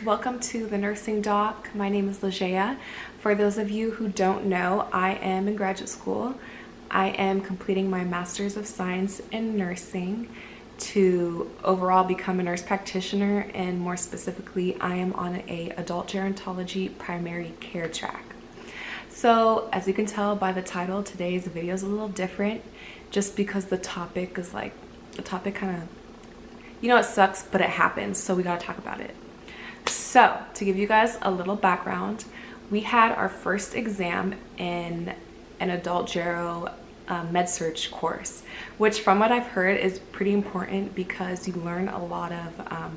Welcome to the Nursing Doc. My name is Legea. For those of you who don't know, I am in graduate school. I am completing my Master's of Science in Nursing to overall become a nurse practitioner, and more specifically, I am on a adult gerontology primary care track. So as you can tell by the title, today's video is a little different just because the topic kind of, it sucks, but it happens, so we gotta talk about it. So to give you guys a little background, we had our first exam in an adult gero med-surg course, which from what I've heard is pretty important because you learn a lot of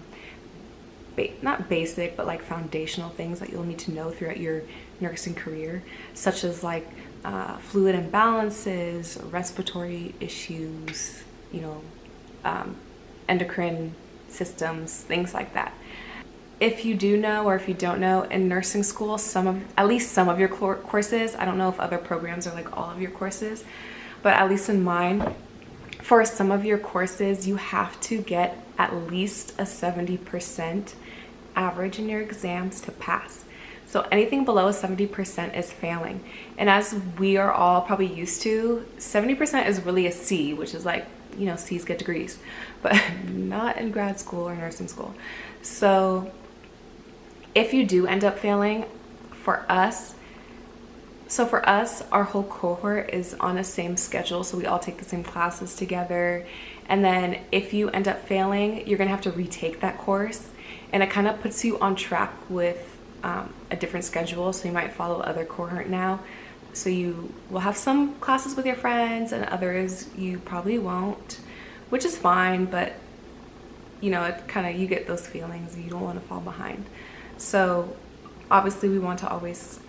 not basic, but like foundational things that you'll need to know throughout your nursing career, such as like fluid imbalances, respiratory issues, endocrine systems, things like that. If you do know, or if you don't know, in nursing school, at least some of your courses, I don't know if other programs are like all of your courses, but at least in mine, for some of your courses, you have to get at least a 70% average in your exams to pass. So anything below a 70% is failing. And as we are all probably used to, 70% is really a C, which is like, C's get degrees, but not in grad school or nursing school. So if you do end up failing, for us, our whole cohort is on the same schedule, so we all take the same classes together. And then if you end up failing, you're gonna have to retake that course, and it kind of puts you on track with a different schedule. So you might follow other cohort now, so you will have some classes with your friends and others you probably won't, which is fine, but it kind of, you get those feelings, you don't want to fall behind. So obviously we want to always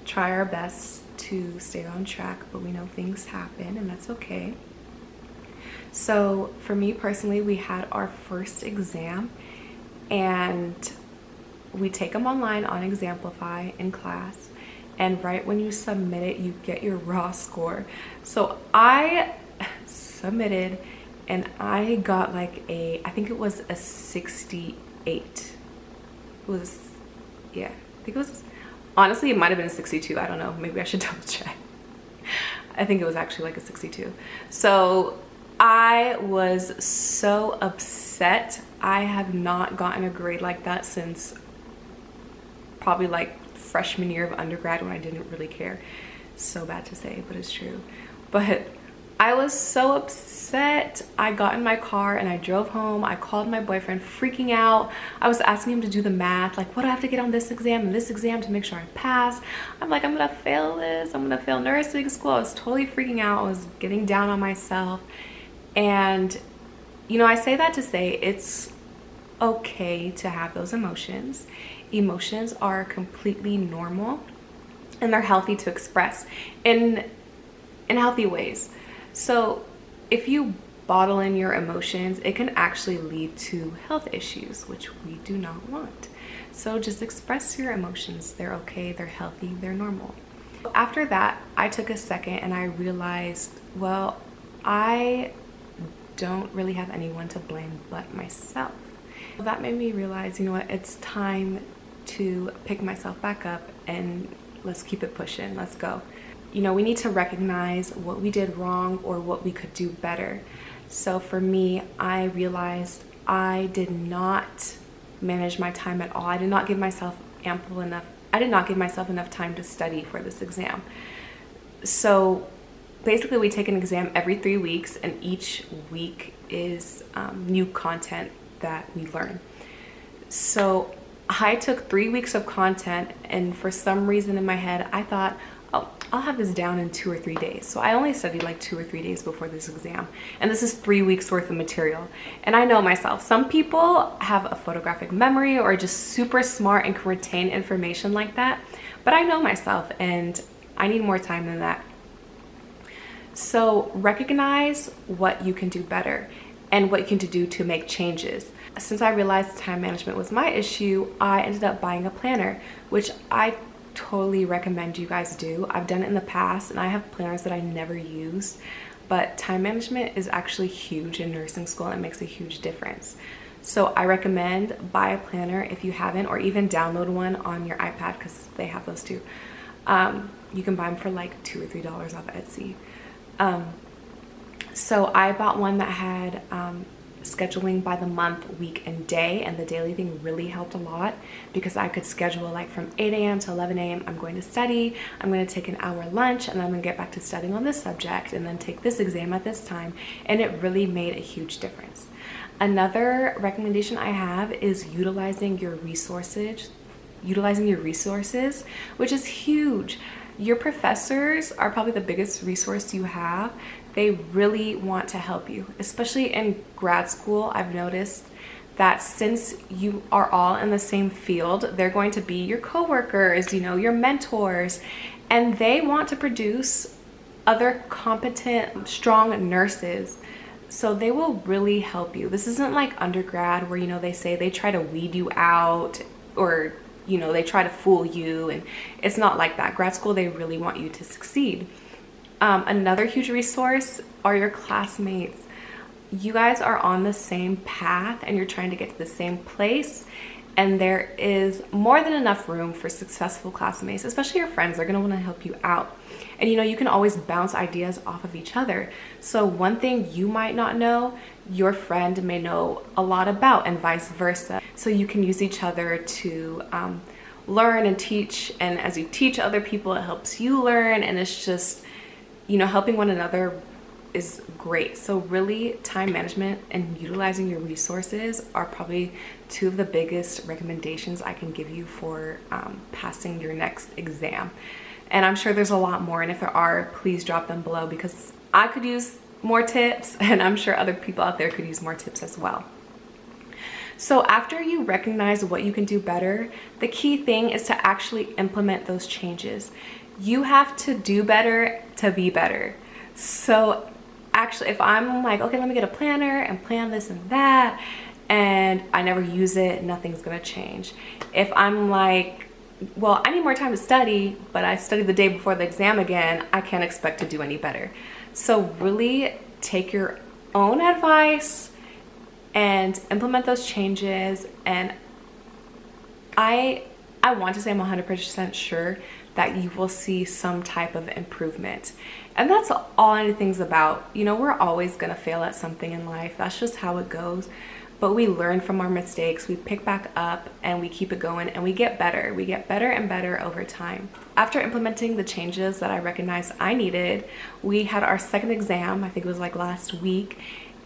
try our best to stay on track, but we know things happen and that's okay. So for me personally, we had our first exam, and we take them online on Exemplify in class, and right when you submit it, you get your raw score. So I submitted and I got like I think it was a 68. Honestly, it might have been a 62. I don't know. Maybe I should double check. I think it was actually like a 62. So I was so upset. I have not gotten a grade like that since probably like freshman year of undergrad, when I didn't really care. So bad to say, but it's true. But I was so upset. I got in my car and I drove home. I called my boyfriend freaking out. I was asking him to do the math, like what do I have to get on this exam and this exam to make sure I pass. I'm like, I'm gonna fail this. I'm gonna fail nursing school. I was totally freaking out. I was getting down on myself. And I say that to say it's okay to have those emotions. Emotions are completely normal, and they're healthy to express in healthy ways. So if you bottle in your emotions, it can actually lead to health issues, which we do not want. So just express your emotions. They're okay, they're healthy, they're normal. After that, I took a second and I realized, well, I don't really have anyone to blame but myself. That made me realize, it's time to pick myself back up and let's keep it pushing. Let's go. We need to recognize what we did wrong or what we could do better. So for me, I realized I did not manage my time at all. I did not give myself enough time to study for this exam. So basically we take an exam every 3 weeks, and each week is new content that we learn. So I took 3 weeks of content, and for some reason in my head, I thought, oh, I'll have this down in 2 or 3 days. So I only studied like 2 or 3 days before this exam. And this is 3 weeks worth of material. And I know myself, some people have a photographic memory or just super smart and can retain information like that. But I know myself, and I need more time than that. So recognize what you can do better and what you can do to make changes. Since I realized time management was my issue, I ended up buying a planner, which I totally recommend you guys do. I've done it in the past, and I have planners that I never used, but time management is actually huge in nursing school and it makes a huge difference. So I recommend buy a planner if you haven't, or even download one on your iPad because they have those too. You can buy them for like $2 or $3 off Etsy. So I bought one that had scheduling by the month, week, and day, and the daily thing really helped a lot because I could schedule like from 8 a.m. to 11 a.m. I'm going to study, I'm going to take an hour lunch, and I'm going to get back to studying on this subject and then take this exam at this time, and it really made a huge difference. Another recommendation I have is utilizing your resources, which is huge. Your professors are probably the biggest resource you have. They really want to help you, especially in grad school. I've noticed that since you are all in the same field, they're going to be your coworkers, you know, your mentors, and they want to produce other competent, strong nurses. So they will really help you. This isn't like undergrad where, you know, they say they try to weed you out, or you know, they try to fool you, and it's not like that. Grad school, they really want you to succeed. Another huge resource are your classmates. You guys are on the same path and you're trying to get to the same place, and there is more than enough room for successful classmates, especially your friends. They're gonna wanna help you out. And you know, you can always bounce ideas off of each other. So one thing you might not know, your friend may know a lot about, and vice versa. So you can use each other to learn and teach. And as you teach other people, it helps you learn. And it's just, you know, helping one another is great. So really, time management and utilizing your resources are probably two of the biggest recommendations I can give you for passing your next exam. And I'm sure there's a lot more, and if there are, please drop them below because I could use more tips, and I'm sure other people out there could use more tips as well. So after you recognize what you can do better, the key thing is to actually implement those changes. You have to do better to be better. So actually, if I'm like, okay, let me get a planner and plan this and that, and I never use it, nothing's gonna change. If I'm like, well, I need more time to study, but I studied the day before the exam again, I can't expect to do any better. So really take your own advice and implement those changes. And I want to say I'm 100% sure that you will see some type of improvement. And that's all anything's about. You know, we're always gonna fail at something in life. That's just how it goes. But we learn from our mistakes, we pick back up, and we keep it going, and we get better. We get better and better over time. After implementing the changes that I recognized I needed, we had our second exam, I think it was like last week,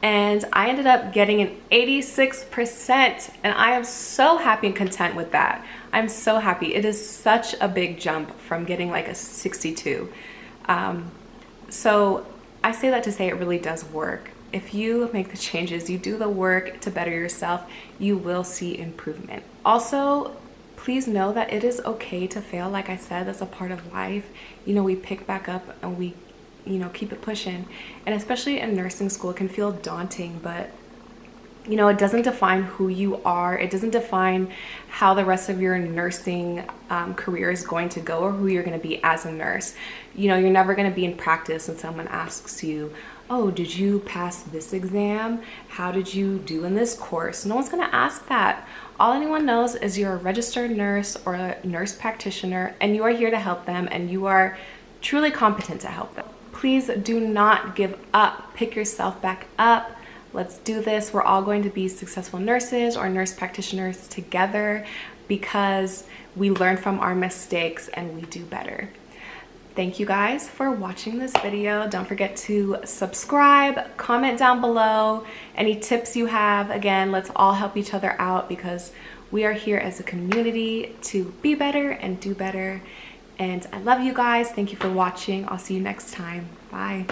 and I ended up getting an 86%, and I am so happy and content with that. I'm so happy. It is such a big jump from getting like a 62. So I say that to say it really does work. If you make the changes, you do the work to better yourself, you will see improvement. Also, please know that it is okay to fail. Like I said, that's a part of life. You know, we pick back up and we, you know, keep it pushing. And especially in nursing school, it can feel daunting, but you know, it doesn't define who you are. It doesn't define how the rest of your nursing career is going to go, or who you're going to be as a nurse. You know, you're never going to be in practice and someone asks you, oh, did you pass this exam? How did you do in this course? No one's going to ask that. All anyone knows is you're a registered nurse or a nurse practitioner, and you are here to help them, and you are truly competent to help them. Please do not give up. Pick yourself back up. Let's do this. We're all going to be successful nurses or nurse practitioners together because we learn from our mistakes and we do better. Thank you guys for watching this video. Don't forget to subscribe, comment down below any tips you have. Again, let's all help each other out because we are here as a community to be better and do better. And I love you guys. Thank you for watching. I'll see you next time. Bye.